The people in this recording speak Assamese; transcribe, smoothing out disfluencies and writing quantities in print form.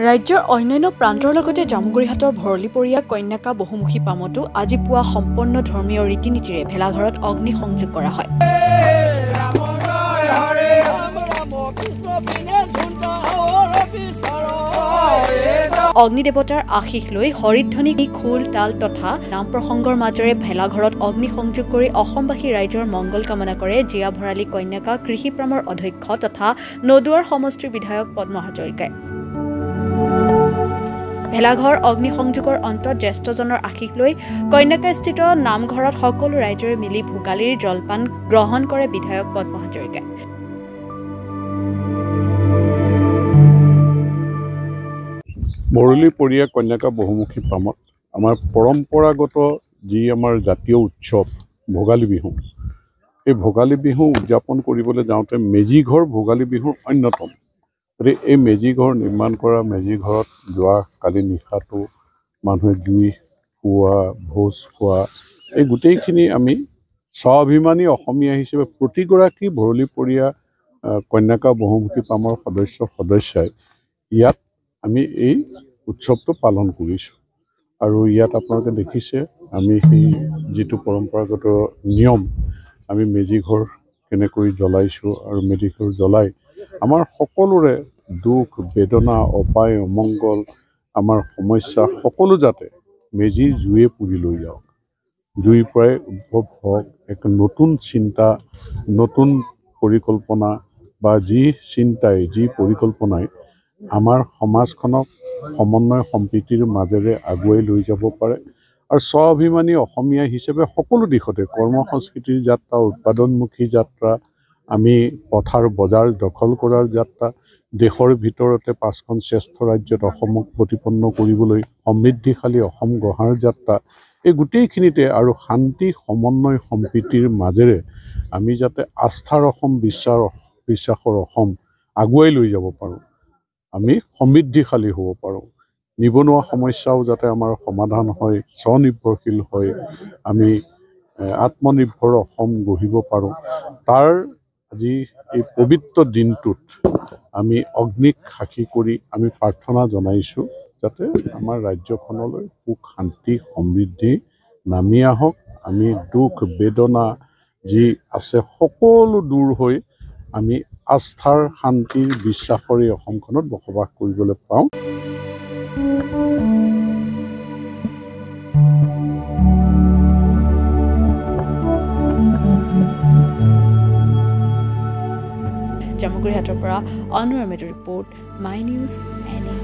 ৰাজ্যৰ অন্যান্য প্ৰান্তৰ লগতে জামুগুৰিহাটৰ ভৰলীপৰীয়া কন্যাকা বহুমুখী পামতো আজি পুৱা সম্পন্ন ধৰ্মীয় ৰীতি-নীতিৰে ভেলাঘৰত অগ্নি সংযোগ কৰা হয়। অগ্নি দেৱতাৰ আশীষ লৈ হৰিধ্বনি খোল তাল তথা নাম প্ৰসংগৰ মাজেৰে ভেলাঘৰত অগ্নি সংযোগ কৰি অসমবাসী ৰাইজৰ মংগল কামনা কৰে জিয়া ভৰালী কন্যাকা কৃষিপ্ৰামৰ অধ্যক্ষ তথা নদুৱাৰ সমষ্টিৰ বিধায়ক পদ্ম হাজৰিকাই। ভেলাঘৰ অগ্নি সংযোগৰ অন্তত জ্যেষ্ঠজনৰ আশীষ লৈ কন্যাকাস্থিত নামঘৰত সকলো ৰাইজৰে মিলি ভোগালীৰ জলপান গ্ৰহণ কৰে বিধায়ক পদ্ম হাজৰিকাই। ভৰলীপৰীয়া কন্যাকা বহুমুখী পামত আমাৰ পৰম্পৰাগত যি আমাৰ জাতীয় উৎসৱ ভোগালী বিহু, এই ভোগালী বিহু উদযাপন কৰিবলৈ যাওঁতে মেজিঘৰ ভোগালী বিহুৰ অন্যতম। গতিকে এই মেজিঘৰ নিৰ্মাণ কৰা মেজিঘৰত যোৱা কালি নিশাটো মানুহে জুই খোৱা ভোজ খোৱা এই গোটেইখিনি আমি স্বাভিমানী অসমীয়া হিচাপে প্ৰতিগৰাকী ভৰলীপৰীয়া কন্যাকা বহুমুখী পামৰ সদস্যই ইয়াত আমি এই উৎসৱটো পালন কৰিছোঁ। আৰু ইয়াত আপোনালোকে দেখিছে আমি সেই যিটো পৰম্পৰাগত নিয়ম আমি মেজিঘৰ কেনেকৈ জ্বলাইছোঁ আৰু মেজিঘৰ জ্বলাই আমাৰ সকলোৰে দুখ বেদনা অপায় অমংগল আমাৰ সমস্যা সকলো যাতে মেজিৰ জুয়ে পুৰি লৈ যাওক, জুইৰ পৰাই উদ্ভৱ হওক এক নতুন চিন্তা নতুন পৰিকল্পনা বা যি চিন্তাই যি পৰিকল্পনাই আমাৰ সমাজখনক সমন্বয় সম্প্ৰীতিৰ মাজেৰে আগুৱাই লৈ যাব পাৰে আৰু স্বাভিমানী অসমীয়া হিচাপে সকলো দিশতে কৰ্ম সংস্কৃতিৰ যাত্ৰা উৎপাদনমুখী যাত্ৰা আমি পথাৰ বজাৰ দখল কৰাৰ যাত্ৰা দেশৰ ভিতৰতে 5খন শ্ৰেষ্ঠ ৰাজ্যত অসমক প্ৰতিপন্ন কৰিবলৈ সমৃদ্ধিশালী অসম গঢ়াৰ যাত্ৰা এই গোটেইখিনিতে আৰু শান্তি সমন্বয় সম্প্ৰীতিৰ মাজেৰে আমি যাতে আস্থাৰ অসম বিশ্বাসৰ অসম আগুৱাই লৈ যাব পাৰোঁ, আমি সমৃদ্ধিশালী হ'ব পাৰোঁ, নিবনুৱা সমস্যাও যাতে আমাৰ সমাধান হয়, স্বনিৰ্ভৰশীল হয়, আমি আত্মনিৰ্ভৰ অসম গঢ়িব পাৰোঁ। তাৰ আজি এই পবিত্ৰ দিনটোত আমি অগ্নিক সাক্ষী কৰি আমি প্ৰাৰ্থনা জনাইছোঁ যাতে আমাৰ ৰাজ্যখনলৈ সুখ শান্তি সমৃদ্ধি নামি আহক, আমি দুখ বেদনা যি আছে সকলো দূৰ হৈ আমি আস্থাৰ শান্তিৰ বিশ্বাসৰ এই অসমখনত বসবাস কৰিবলৈ পাওঁ। জামুগুৰিহাটৰ পৰা অনুৰামিত ৰিপৰ্ট, মাই নিউজ এনে।